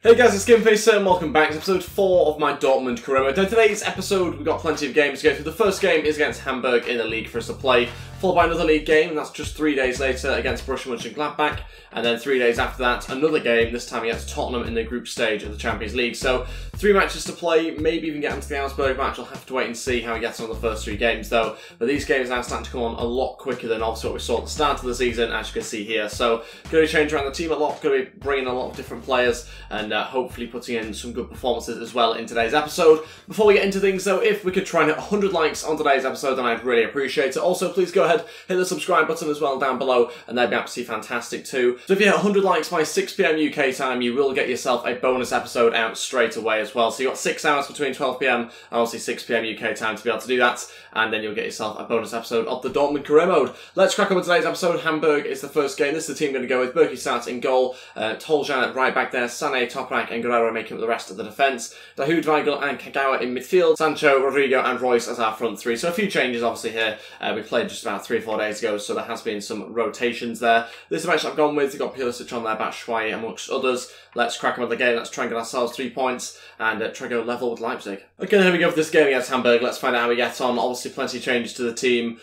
Hey guys, it's Gameface here and welcome back to episode 4 of my Dortmund career mode. Now today's episode, we've got plenty of games to go through. The first game is against Hamburg in the league for us to play, followed by another league game, and that's just 3 days later against Borussia Mönchengladbach, and then 3 days after that, another game, this time against Tottenham in the group stage of the Champions League. So 3 matches to play, maybe even get into the Hamburg match. I'll have to wait and see how he gets on the first 3 games though. But these games are now starting to come on a lot quicker than obviously what we saw at the start of the season, as you can see here. So going to change around the team a lot, going to be bringing a lot of different players, and hopefully putting in some good performances as well in today's episode. Before we get into things though, if we could try and hit 100 likes on today's episode, then I'd really appreciate it. Also, please go ahead, hit the subscribe button as well down below, and that'd be absolutely fantastic too. So if you hit 100 likes by 6 PM UK time, you will get yourself a bonus episode out straight away as well. So you've got 6 hours between 12 PM and obviously 6 PM UK time to be able to do that, and then you'll get yourself a bonus episode of the Dortmund career mode. Let's crack on with today's episode. Hamburg is the first game. This is the team going to go with. Berkey starts in goal, Toljan at right back there, Sané, Toprak and Guerrero making up the rest of the defence. Dahoud, Weigl and Kagawa in midfield, Sancho, Rodrigo and Royce as our front 3. So a few changes obviously here. We played just about 3 or 4 days ago, so there has been some rotations there. This is the match I've gone with. We've got Pulisic on there, Batshuayi amongst others. Let's crack on with the game. Let's try and get ourselves 3 points and try and go level with Leipzig. Okay, here we go for this game against Hamburg. Let's find out how we get on. Obviously plenty of changes to the team,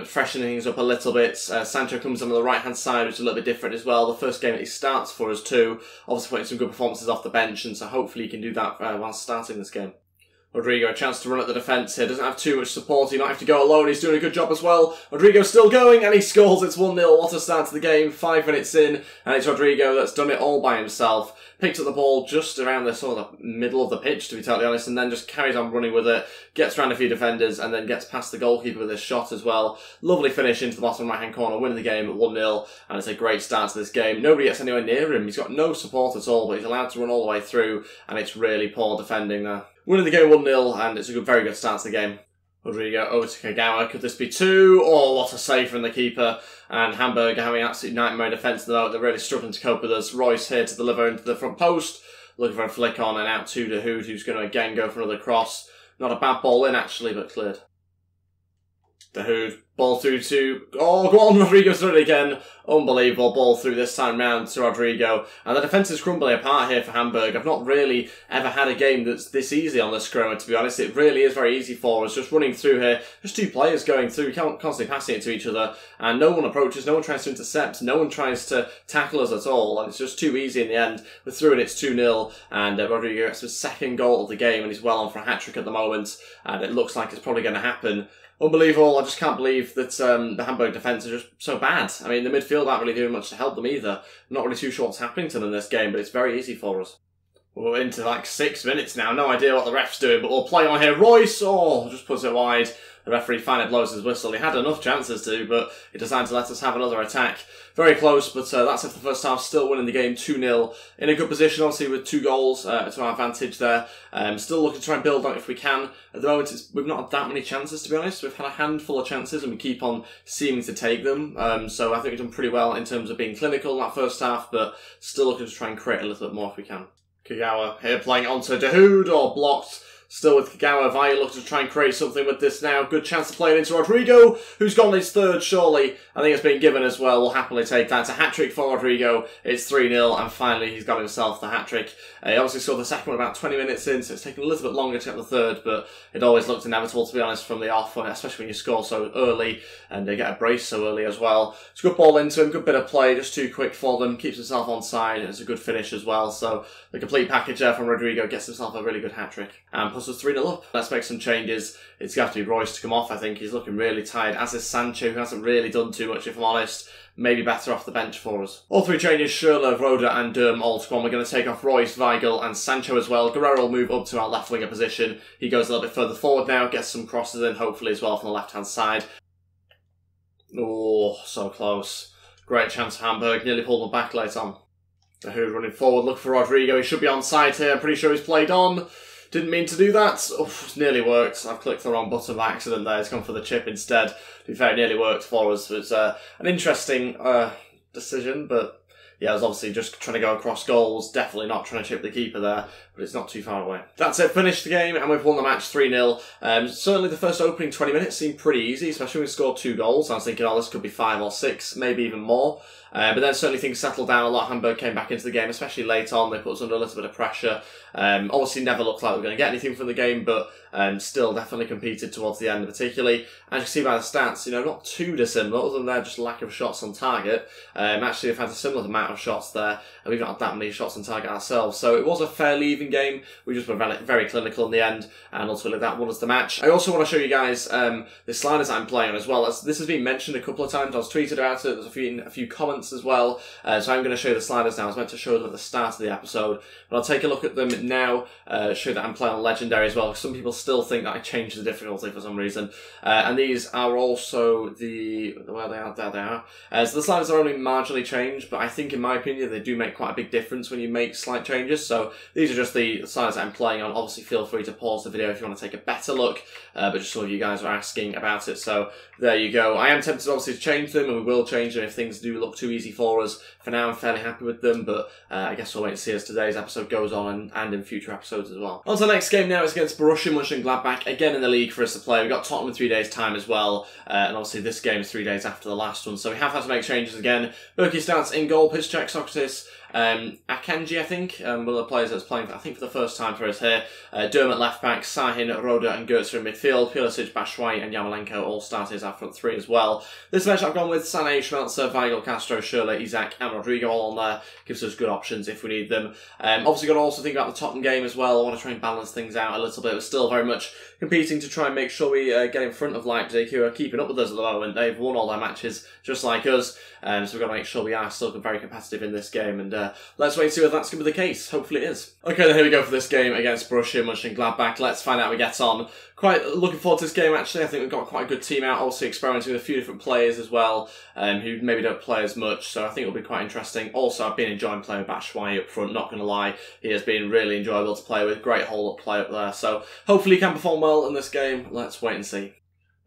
freshening things up a little bit. Sancho comes on the right hand side, which is a little bit different as well. The first game that he starts for us too. Obviously putting some good performances off the bench, and so hopefully he can do that while starting this game. Rodrigo, a chance to run at the defence here. Doesn't have too much support. He might have to go alone. He's doing a good job as well. Rodrigo's still going, and he scores. It's 1-0. What a start to the game. 5 minutes in, and it's Rodrigo that's done it all by himself. Picks up the ball just around the sort of middle of the pitch, to be totally honest, and then just carries on running with it. Gets around a few defenders, and then gets past the goalkeeper with his shot as well. Lovely finish into the bottom right-hand corner, winning the game at 1-0, and it's a great start to this game. Nobody gets anywhere near him. He's got no support at all, but he's allowed to run all the way through, and it's really poor defending there. Winning the game 1-0, and it's a very good start to the game. Rodrigo over to Kagawa. Could this be 2? Oh, what a save from the keeper. And Hamburg are having absolute nightmare defence at the moment. They're really struggling to cope with us. Royce here to deliver into the front post. Looking for a flick on and out to Dahoud, who's going to again go for another cross. Not a bad ball in actually, but cleared. Dahoud, ball through to... Oh, go on, Rodrigo's done it again. Unbelievable ball through this time round to Rodrigo. And the defence is crumbling apart here for Hamburg. I've not really ever had a game that's this easy on this scrum, to be honest. It really is very easy for us. Just running through here. Just 2 players going through, constantly passing it to each other. And no one approaches, no one tries to intercept, no one tries to tackle us at all. And it's just too easy in the end. We're through and it's 2-0. And Rodrigo gets his 2nd goal of the game, and he's well on for a hat-trick at the moment. And it looks like it's probably going to happen. Unbelievable. I just can't believe that the Hamburg defence are just so bad. I mean, the midfield aren't really doing much to help them either. I'm not really too sure what's happening to them in this game, but it's very easy for us. We're into like 6 minutes now. No idea what the ref's doing, but we'll play on here. Royce, oh, just puts it wide. The referee finally blows his whistle. He had enough chances to, but he decided to let us have another attack. Very close, but that's after the first half, still winning the game 2-0. In a good position, obviously, with 2 goals to our advantage there. Still looking to try and build on it if we can. At the moment, we've not had that many chances, to be honest. We've had a handful of chances, and we keep on seeming to take them. So I think we've done pretty well in terms of being clinical in that first half, but still looking to try and create a little bit more if we can. Kagawa here playing onto Dahoud, or blocked. Still with Kagawa, Weigl looking to try and create something with this now. Good chance to play it into Rodrigo, who's gone his 3rd, surely. I think it's been given as well. We'll happily take that. It's a hat-trick for Rodrigo. It's 3-0, and finally he's got himself the hat-trick. He obviously scored the 2nd one about 20 minutes in, so it's taken a little bit longer to get the 3rd, but it always looked inevitable, to be honest, from the off, especially when you score so early, and they get a brace so early as well. It's a good ball into him, good bit of play, just too quick for them. Keeps himself onside, and it's a good finish as well. So the complete package there from Rodrigo gets himself a really good hat-trick, and puts us 3-0 up. Let's make some changes. It's going to have to be Royce to come off, I think. He's looking really tired, as is Sancho, who hasn't really done too much, if I'm honest. Maybe better off the bench for us. All 3 changes, Schürrle, Rode and Durm all to come on. We're going to take off Royce, Weigl and Sancho as well. Guerrero will move up to our left winger position. He goes a little bit further forward now, gets some crosses in, hopefully as well from the left-hand side. Oh, so close. Great chance for Hamburg. Nearly pulled them back late on. Dahoud running forward, look for Rodrigo. He should be on side here. I'm pretty sure he's played on. Didn't mean to do that. Oh, it's nearly worked. I've clicked the wrong button by accident there. It's gone for the chip instead. To be fair, it nearly worked for us. It was an interesting decision, but yeah, I was obviously just trying to go across goals. Definitely not trying to chip the keeper there, but it's not too far away. That's it. Finished the game, and we've won the match 3-0. Certainly the first opening 20 minutes seemed pretty easy, especially when we scored 2 goals. I was thinking, oh, this could be 5 or 6, maybe even more. But then certainly things settled down a lot. Hamburg came back into the game, especially late on. They put us under a little bit of pressure. Obviously never looked like we were going to get anything from the game, but still definitely competed towards the end particularly. As you can see by the stats, you know, not too dissimilar, other than their just lack of shots on target. Actually, we've had a similar amount of shots there, and we've not had that many shots on target ourselves. So it was a fairly even game. We just were very clinical in the end, and ultimately that won us the match. I also want to show you guys the sliders that I'm playing on as well. This has been mentioned a couple of times. I was tweeted about it. There's a few comments as well. So I'm going to show you the sliders now. I was meant to show them at the start of the episode, but I'll take a look at them now. Show that I'm playing on Legendary as well, because some people still think that I changed the difficulty for some reason. And these are also well, there they are. So the sliders are only marginally changed, but I think in my opinion they do make quite a big difference when you make slight changes. So these are just the sliders that I'm playing on. Obviously feel free to pause the video if you want to take a better look, but just some of you guys are asking about it, so there you go. I am tempted obviously to change them, and we will change them if things do look too easy for us. For now I'm fairly happy with them, but I guess we'll wait and see as today's episode goes on and in future episodes as well. On to the next game now. It's against Borussia Mönchengladbach, again in the league for us to play. We've got Tottenham in 3 days time as well, and obviously this game is 3 days after the last one, so we have had to make changes again. Berkey starts in goal, pitch check, Socrates, Akanji, I think, one of the players that's playing, I think, for the first time for us here. Dermot left back, Sahin, Roda and Goetze in midfield, Pulisic, Batshuayi and Yarmolenko all started as our front three as well. This match I've gone with Sané, Schmelzer, Weigl, Castro, Schürrle, Isaac and Rodrigo all on there. Gives us good options if we need them. Obviously got to also think about the Tottenham game as well. I want to try and balance things out a little bit. We're still very much competing to try and make sure we get in front of Leipzig, who are keeping up with us at the moment. They've won all their matches just like us, so we've got to make sure we are still very competitive in this game, and let's wait and see whether that's going to be the case. Hopefully it is. Okay, then here we go for this game against Borussia Mönchengladbach. Let's find out how we get on. Quite looking forward to this game, actually. I think we've got quite a good team out, also experimenting with a few different players as well, who maybe don't play as much, so I think it'll be quite interesting. Also, I've been enjoying playing with Batshuayi up front, not going to lie. He has been really enjoyable to play with. Great hold-up play up there, so hopefully he can perform well in this game. Let's wait and see.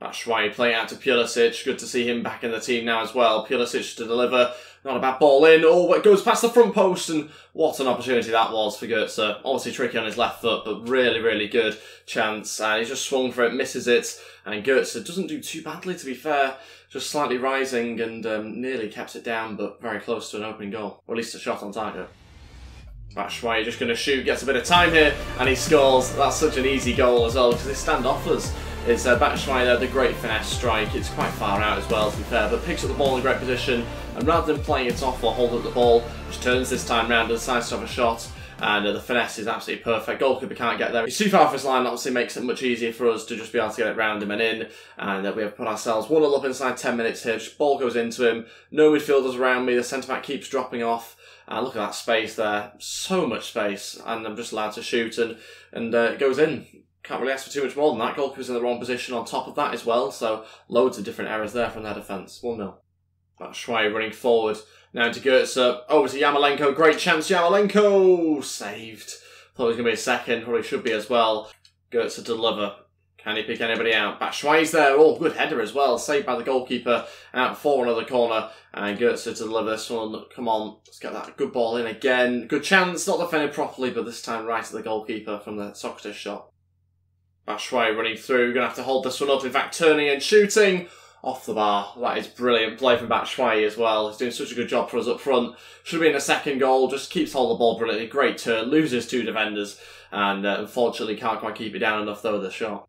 Batshuayi playing out to Pulisic. Good to see him back in the team now as well. Pulisic to deliver. Not a bad ball in. Oh, it goes past the front post, and what an opportunity that was for Goetze. Obviously tricky on his left foot, but really, really good chance. And he's just swung for it, misses it, and Goetze doesn't do too badly, to be fair. Just slightly rising and nearly kept it down, but very close to an opening goal. Or at least a shot on target. Batshuayi just going to shoot, gets a bit of time here, and he scores. That's such an easy goal as well, because his standoffers. It's Batshuayi there, the great finesse strike. It's quite far out as well, to be fair, but picks up the ball in a great position, and rather than playing it off or holding up the ball, just turns this time round and decides to have a shot, and the finesse is absolutely perfect. Goalkeeper can't get there. He's too far off his line, obviously makes it much easier for us to just be able to get it round him and in, and we have put ourselves 1-0 up inside 10 minutes here. Just ball goes into him, no midfielders around me, the centre-back keeps dropping off. Look at that space there, so much space, and I'm just allowed to shoot, and it goes in. Can't really ask for too much more than that. Goalkeeper's in the wrong position on top of that as well, so loads of different errors there from their defence. 1-0. Batshuayi running forward. Now to Goetze. Over to Yarmolenko. Great chance. Yarmolenko! Saved. Thought it was going to be a second. Probably should be as well. Goetze to deliver. Can he pick anybody out? Batshuayi's there. Oh, good header as well. Saved by the goalkeeper. Out for another corner. And Goetze to deliver this one. Come on. Let's get that good ball in again. Good chance. Not defended properly, but this time right at the goalkeeper from the Socrates shot. Batshuayi running through, going to have to hold this one up, in fact turning and shooting off the bar. That is brilliant play from Batshuayi as well. He's doing such a good job for us up front. Should have been a second goal, just keeps hold of the ball brilliantly. Great turn, loses two defenders, and unfortunately can't quite keep it down enough though with the shot.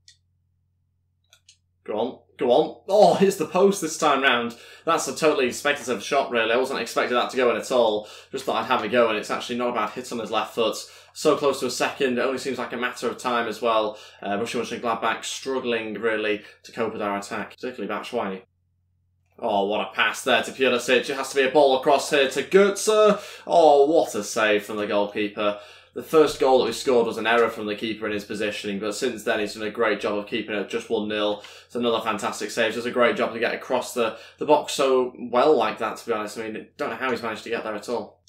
Go on, go on. Oh, hits the post this time round. That's a totally speculative shot really. I wasn't expecting that to go in at all. Just thought I'd have a go, and it's actually not a bad hit on his left foot. So close to a second, it only seems like a matter of time as well. Borussia Mönchengladbach struggling really to cope with our attack, particularly Batshuayi. Oh, what a pass there to Pulisic. It has to be a ball across here to Goetze. Oh, what a save from the goalkeeper. The first goal that we scored was an error from the keeper in his positioning, but since then he's done a great job of keeping it just 1-0. It's another fantastic save. Does a great job to get across the box so well like that, to be honest. I mean, don't know how he's managed to get there at all.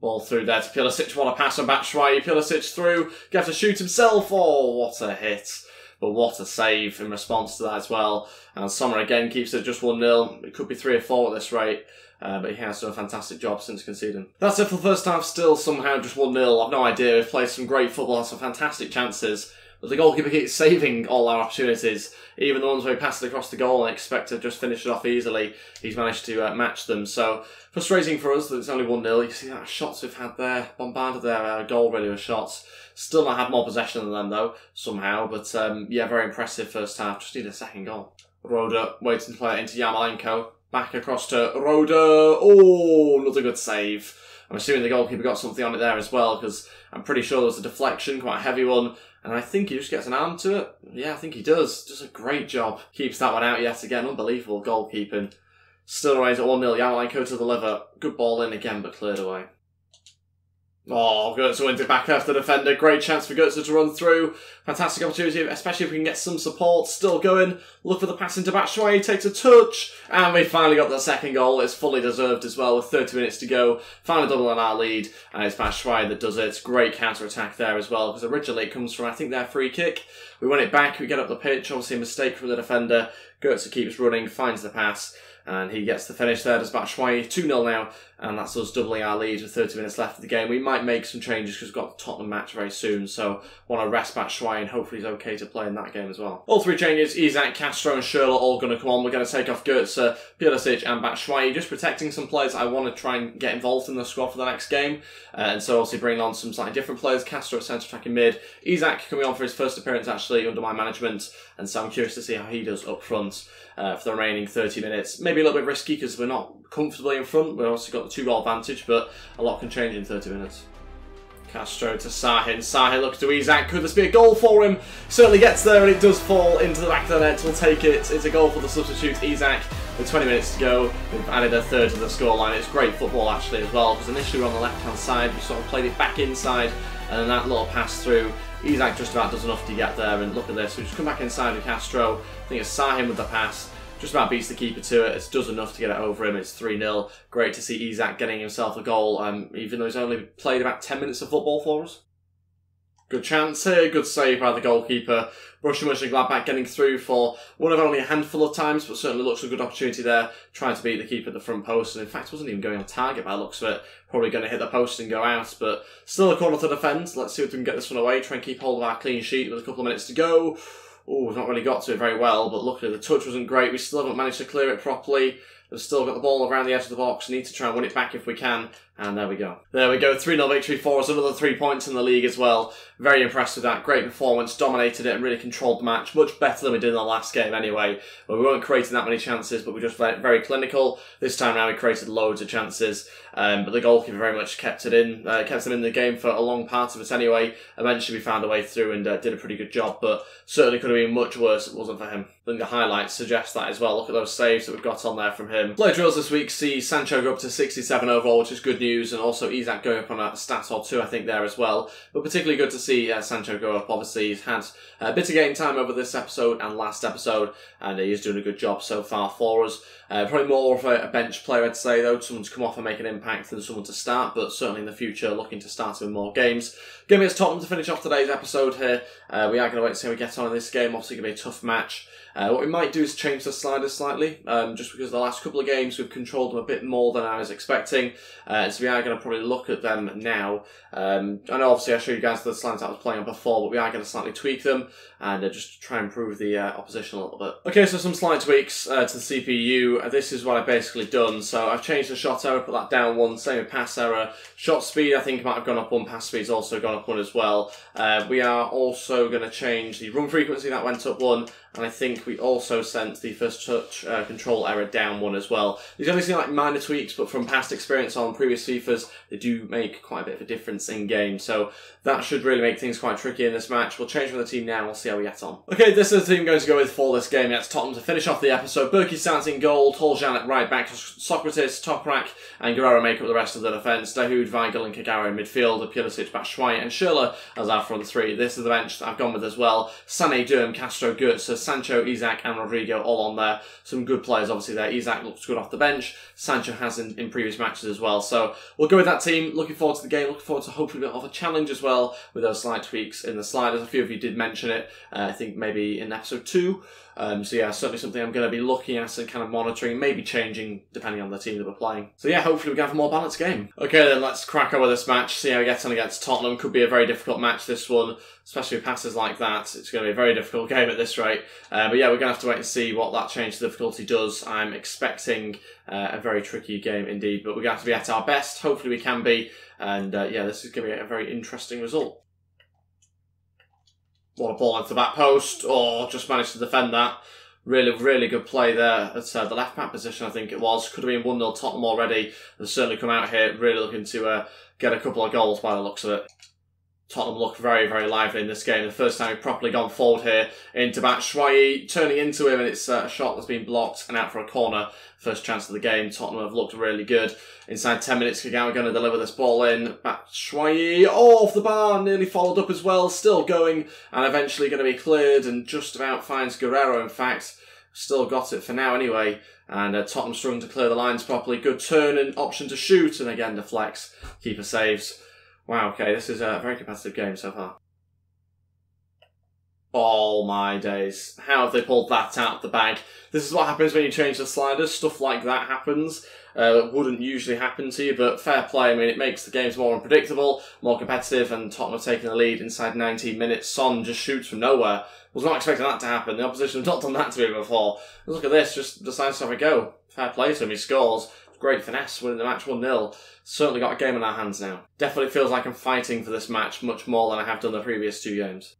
Ball through there to Pulisic. What a pass on Batshuayi. Pulisic through. Gets to shoot himself. Oh, what a hit. But what a save in response to that as well. And Sommer again keeps it just 1-0. It could be 3 or 4 at this rate. But he has done a fantastic job since conceding. That's it for the first half. Still somehow just 1-0. I've no idea. We've played some great football, had some fantastic chances. but the goalkeeper keeps saving all our opportunities. Even the ones where he passes across the goal and expect to just finish it off easily, he's managed to match them. So frustrating for us that it's only 1-0. You see that shots we've had there, bombarded their goal ready with shots. Still not had more possession than them though, somehow. But yeah, very impressive first half. Just need a second goal. Roda waiting to play it into Yarmolenko. Back across to Roda. Oh, another good save. I'm assuming the goalkeeper got something on it there as well, because I'm pretty sure there was a deflection, quite a heavy one, and I think he just gets an arm to it. Yeah, I think he does. Does a great job. Keeps that one out yet again. Unbelievable goalkeeping. Still remains at 1-0. Yarmolenko to deliver. Good ball in again, but cleared away. Oh, Götze wins it back after the defender. Great chance for Götze to run through. Fantastic opportunity, especially if we can get some support. Still going. Look for the pass into Batshuayi. Takes a touch. And we finally got the second goal. It's fully deserved as well with 30 minutes to go. Finally double on our lead. And it's Batshuayi that does it. Great counter-attack there as well, because originally it comes from, I think, their free kick. We win it back. We get up the pitch. Obviously a mistake from the defender. Götze keeps running, finds the pass. And he gets the finish there, does Batshuayi. 2-0 now, and that's us doubling our lead with 30 minutes left of the game. We might make some changes because we've got the Tottenham match very soon, so want to rest Batshuayi and hopefully he's okay to play in that game as well. All three changes, Isak, Castro and Schürrle all going to come on. We're going to take off Götze, Pulisic and Batshuayi, just protecting some players I want to try and get involved in the squad for the next game. And so obviously bringing on some slightly different players. Castro at centre attacking mid, Isak coming on for his first appearance actually under my management, and so I'm curious to see how he does up front for the remaining 30 minutes. Maybe a little bit risky because we're not comfortably in front. We've obviously got the 2-goal advantage, but a lot can change in 30 minutes. Castro to Sahin. Sahin looks to Isak. Could this be a goal for him? Certainly gets there, and it does fall into the back of the net. We'll take it. It's a goal for the substitute Isak with 20 minutes to go. We've added a third to the scoreline. It's great football actually as well, because initially we're on the left-hand side. We sort of played it back inside, and then that little pass through. Isak just about does enough to get there, and look at this. We just come back inside with Castro. I think it's Sahin with the pass. Just about beats the keeper to it. It does enough to get it over him. It's 3-0. Great to see Isak getting himself a goal, even though he's only played about 10 minutes of football for us. Good chance here. Good save by the goalkeeper. Borussia Mönchengladbach getting through for one of only a handful of times, but certainly looks a good opportunity there, trying to beat the keeper at the front post, and in fact wasn't even going on target by the looks of it. Probably going to hit the post and go out, but still a corner to defend. Let's see if we can get this one away, try and keep hold of our clean sheet with a couple of minutes to go. Oh, we've not really got to it very well, but luckily the touch wasn't great. We still haven't managed to clear it properly. We've still got the ball around the edge of the box. Need to try and win it back if we can. And there we go. There we go. 3-0 victory for us. Another 3 points in the league as well. Very impressed with that. Great performance. Dominated it and really controlled the match. Much better than we did in the last game anyway. But we weren't creating that many chances, but we were just very clinical. This time around we created loads of chances. But the goalkeeper very much kept them in the game for a long part of it anyway. Eventually we found a way through and did a pretty good job, but certainly could have been much worse if it wasn't for him. I think the highlights suggest that as well. Look at those saves that we've got on there from him. Player drills this week see Sancho go up to 67 overall, which is good news, and also Isak going up on a stat or two, I think, there as well. But particularly good to see Sancho go up. Obviously, he's had a bit of game time over this episode and last episode, and he's doing a good job so far for us. Probably more of a bench player, I'd say, though. Someone to come off and make an impact than someone to start, but certainly in the future, looking to start in more games. Game against Tottenham to finish off today's episode here. We are going to wait to see how we get on in this game. Obviously, going to be a tough match. What we might do is change the sliders slightly, just because the last couple of games we've controlled them a bit more than I was expecting, so we are going to probably look at them now. I know obviously I showed you guys the sliders I was playing on before, but we are going to slightly tweak them and just try and improve the opposition a little bit. Okay, so some slight tweaks to the CPU. This is what I've basically done. So I've changed the shot error, put that down one, same with pass error. Shot speed I think might have gone up one, pass speed's also gone up one as well. We are also going to change the run frequency, that went up one. And I think we also sent the first touch control error down one as well. These only seem like minor tweaks, but from past experience on previous FIFAs, they do make quite a bit of a difference in game. So that should really make things quite tricky in this match. We'll change from the team now and we'll see how we get on. Okay, this is the team I'm going to go with for this game. It's Tottenham to finish off the episode. Berkey starts in goal, Toljan at right back, Socrates, Toprak and Guerrero make up the rest of the defence. Dahoud, Weigl and Kagawa in midfield, Pulisic, Batshuayi and Schürrle as our front three. This is the bench that I've gone with as well. Sané, Durm, Castro, Götze, Sancho, Isak and Rodrigo all on there. Some good players obviously there. Isak looks good off the bench. Sancho has in previous matches as well. So So we'll go with that team. Looking forward to the game. Looking forward to hopefully a bit of a challenge as well with those slight tweaks in the sliders. A few of you did mention it. I think maybe in episode 2. So yeah, certainly something I'm going to be looking at and kind of monitoring, maybe changing depending on the team that we're playing. So yeah, hopefully we can have a more balanced game. Okay then, let's crack on with this match, see how we get on against Tottenham. Could be a very difficult match, this one, especially with passes like that. It's going to be a very difficult game at this rate. But yeah, we're going to have to wait and see what that change to difficulty does. I'm expecting a very tricky game indeed, but we're going to have to be at our best. Hopefully we can be. And yeah, this is going to be a very interesting result. What a ball into the back post. Oh, just managed to defend that. Really, really good play there at the left back position, I think it was. Could have been 1-0 Tottenham already. They've certainly come out here really looking to get a couple of goals by the looks of it. Tottenham look very, very lively in this game. The first time we've properly gone forward here into Batshuayi, turning into him, and it's a shot that's been blocked and out for a corner. First chance of the game. Tottenham have looked really good. Inside 10 minutes, Kagawa going to deliver this ball in. Batshuayi, off the bar, nearly followed up as well. Still going, and eventually going to be cleared, and just about finds Guerrero, in fact. Still got it for now anyway. And Tottenham struggling to clear the lines properly. Good turn and option to shoot, and again deflects. Keeper saves. Wow, okay, this is a very competitive game so far. Oh my days. How have they pulled that out of the bag? This is what happens when you change the sliders. Stuff like that happens. That wouldn't usually happen to you, but fair play. I mean, it makes the games more unpredictable, more competitive, and Tottenham are taking the lead inside 19 minutes. Son just shoots from nowhere. Was not expecting that to happen. The opposition have not done that to me before. Look at this, just decides to have a go. Fair play to him, he scores. Great finesse, winning the match 1-0. Certainly got a game in our hands now. Definitely feels like I'm fighting for this match much more than I have done the previous 2 games.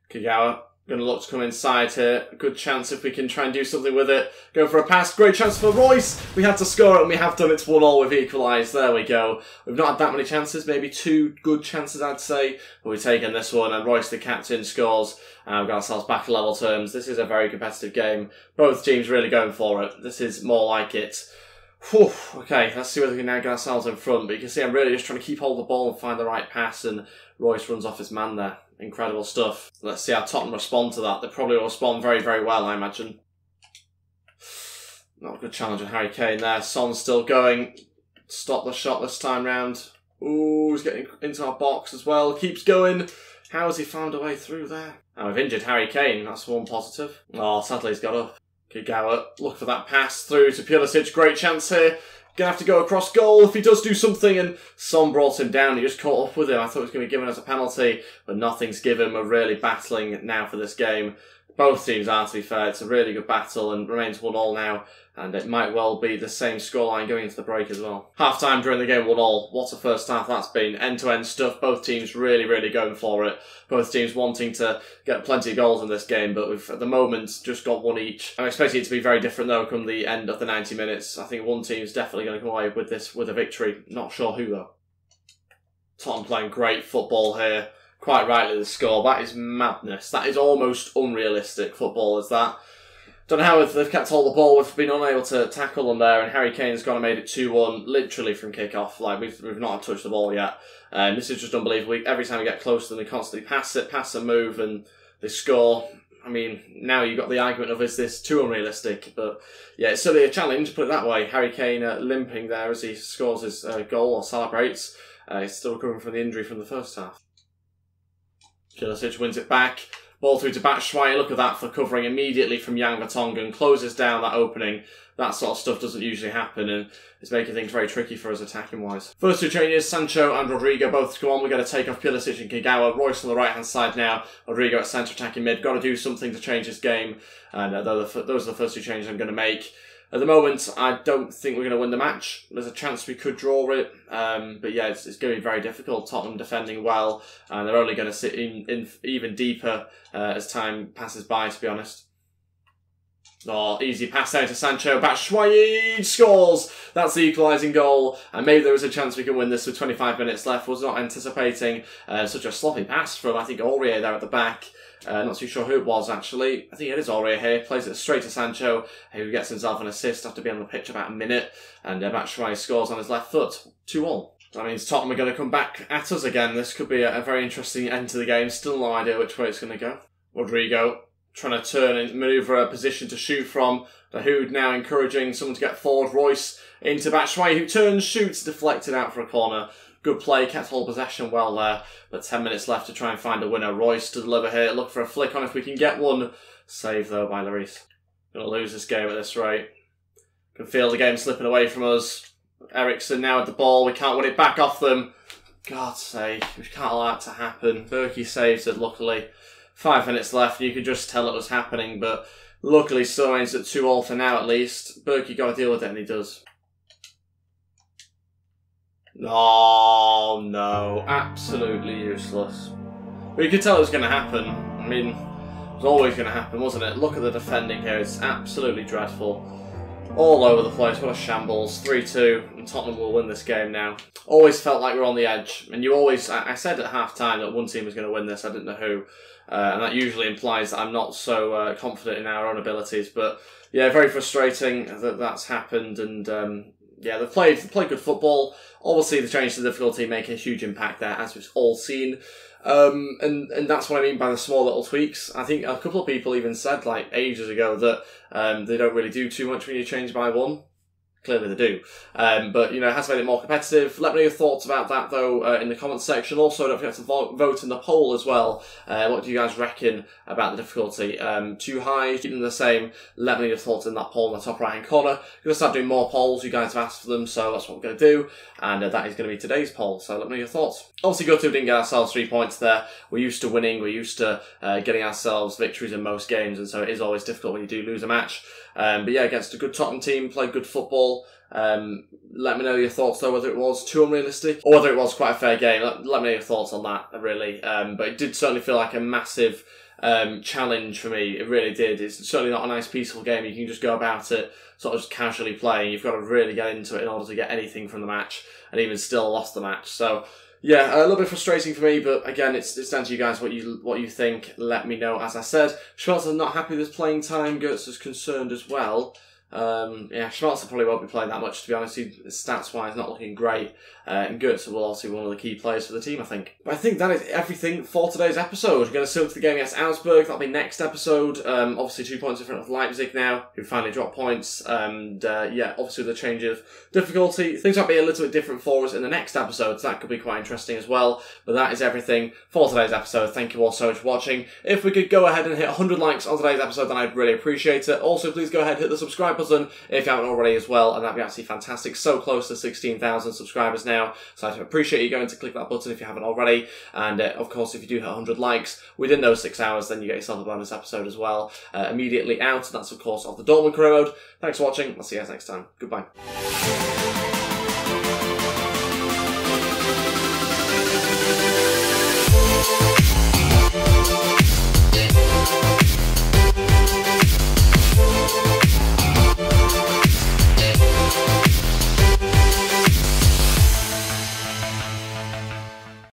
Kagawa, going to look to come inside here. A good chance if we can try and do something with it. Go for a pass. Great chance for Royce. We had to score it and we have done it. It's 1-1. We've equalised. There we go. We've not had that many chances. Maybe 2 good chances, I'd say. But we've taken this one and Royce, the captain, scores. And we've got ourselves back to level terms. This is a very competitive game. Both teams really going for it. This is more like it. Whew, okay, let's see whether we can now get ourselves in front. But you can see I'm really just trying to keep hold of the ball and find the right pass, and Royce runs off his man there. Incredible stuff. Let's see how Tottenham respond to that. They probably will respond very, very well, I imagine. Not a good challenge on Harry Kane there. Son's still going. Stop the shot this time round. Ooh, he's getting into our box as well. Keeps going. How has he found a way through there? Now we've injured Harry Kane. That's one positive. Oh, sadly he's got up. Kagawa, look for that pass through to Pulisic. Great chance here. Gonna have to go across goal if he does do something, and Son brought him down. He just caught up with him. I thought it was going to be given as a penalty, but nothing's given. We're really battling now for this game. Both teams are, to be fair. It's a really good battle and remains 1-1 now, and it might well be the same scoreline going into the break as well. Half-time during the game, 1-1. What a first half that's been. End-to-end stuff. Both teams really, really going for it. Both teams wanting to get plenty of goals in this game, but we've, at the moment, just got 1 each. I'm expecting it to be very different, though, come the end of the 90 minutes. I think one team's definitely going to come away with this with a victory. Not sure who, though. Tottenham playing great football here. Quite rightly the score. That is madness. That is almost unrealistic football, is that? Don't know how they've kept hold of the ball. We've been unable to tackle them there, and Harry Kane's gone and made it 2-1, literally from kick-off. Like, we've not touched the ball yet. This is just unbelievable. Every time we get close to them, we constantly pass and move, and they score. I mean, now you've got the argument of, is this too unrealistic? But yeah, it's certainly a challenge, put it that way. Harry Kane limping there as he scores his goal or celebrates. He's still recovering from the injury from the first half. Pulisic wins it back. Ball through to Batshuayi. Look at that for covering immediately from Yang Vertonghen. Closes down that opening. That sort of stuff doesn't usually happen, and it's making things very tricky for us attacking-wise. First 2 changes, Sancho and Rodrigo both come on. We're going to take off Pulisic and Kagawa. Royce on the right-hand side now. Rodrigo at centre attacking mid. Got to do something to change this game. And those are the first 2 changes I'm going to make. At the moment, I don't think we're going to win the match. There's a chance we could draw it. But yeah, it's going to be very difficult. Tottenham defending well, and they're only going to sit in even deeper as time passes by, to be honest. Oh, easy pass out to Sancho. Batshuayi scores! That's the equalising goal. And maybe there was a chance we can win this with 25 minutes left. Was not anticipating such a sloppy pass from, I think, Aurier there at the back. Not too sure who it was, actually. I think it is Aurier here. Plays it straight to Sancho, who gets himself an assist after being on the pitch about a minute. And Batshuayi scores on his left foot. 2-1. That means Tottenham are going to come back at us again. This could be a very interesting end to the game. Still no idea which way it's going to go. Rodrigo trying to turn and manoeuvre a position to shoot from. Dahoud now encouraging someone to get forward. Royce into Batshuayi, who turns, shoots, deflected out for a corner. Good play, kept hold possession well there, but 10 minutes left to try and find a winner. Royce to deliver here, look for a flick on if we can get one. Save though by Lloris. Gonna lose this game at this rate. Can feel the game slipping away from us. Eriksen now at the ball, we can't win it back off them. God's sake, we can't allow that to happen. Berkey saves it, luckily. 5 minutes left, you could just tell it was happening, but luckily still remains at 2-2 for now at least. Berkey got to deal with it, and he does. Oh, no. Absolutely useless. But you could tell it was going to happen. I mean, it was always going to happen, wasn't it? Look at the defending here. It's absolutely dreadful. All over the place. What a shambles. 3-2. And Tottenham will win this game now. Always felt like we were on the edge. And you always... I said at half-time that one team was going to win this. I didn't know who. And that usually implies that I'm not so confident in our own abilities. But, yeah, very frustrating that that's happened. And... yeah, they've played good football. Obviously, the change to the difficulty make a huge impact there, as we've all seen. And that's what I mean by the small little tweaks. I think a couple of people even said, like, ages ago that they don't really do too much when you change by one. Clearly they do. But, you know, it has made it more competitive. Let me know your thoughts about that, though, in the comments section. Also, don't forget to vote in the poll as well. What do you guys reckon about the difficulty? Too high? Keep them the same? Let me know your thoughts in that poll in the top right-hand corner. We're going to start doing more polls. You guys have asked for them, so that's what we're going to do. And that is going to be today's poll, so let me know your thoughts. Obviously, Go2 didn't get ourselves 3 points there. We're used to winning. We're used to getting ourselves victories in most games, and so it is always difficult when you do lose a match. But yeah, against a good Tottenham team, played good football. Let me know your thoughts though, whether it was too unrealistic or whether it was quite a fair game. Let me know your thoughts on that, really. But it did certainly feel like a massive challenge for me. It really did. It's certainly not a nice peaceful game. You can just go about it sort of just casually playing. You've got to really get into it in order to get anything from the match, and even still lost the match. So yeah, a little bit frustrating for me, but again, it's down to you guys what you think. Let me know. As I said, Schmelzer not happy with his playing time. Götze is concerned as well. Yeah, Schmelzer probably won't be playing that much, to be honest. Stats-wise, not looking great. And Götze will also be one of the key players for the team, I think. But I think that is everything for today's episode. We're going to sail to the game against Augsburg. That'll be next episode. Obviously 2 points in front of Leipzig now, who finally dropped points. And yeah, obviously the change of difficulty. Things might be a little bit different for us in the next episode, so that could be quite interesting as well. But that is everything for today's episode. Thank you all so much for watching. If we could go ahead and hit 100 likes on today's episode, then I'd really appreciate it. Also, please go ahead and hit the subscribe button if you haven't already as well, and that'd be absolutely fantastic. So close to 16,000 subscribers now, so I'd appreciate you going to click that button if you haven't already. And of course, if you do hit 100 likes within those 6 hours, then you get yourself a bonus episode as well, immediately out. And that's of course of the Dortmund career mode. Thanks for watching. I'll see you guys next time. Goodbye.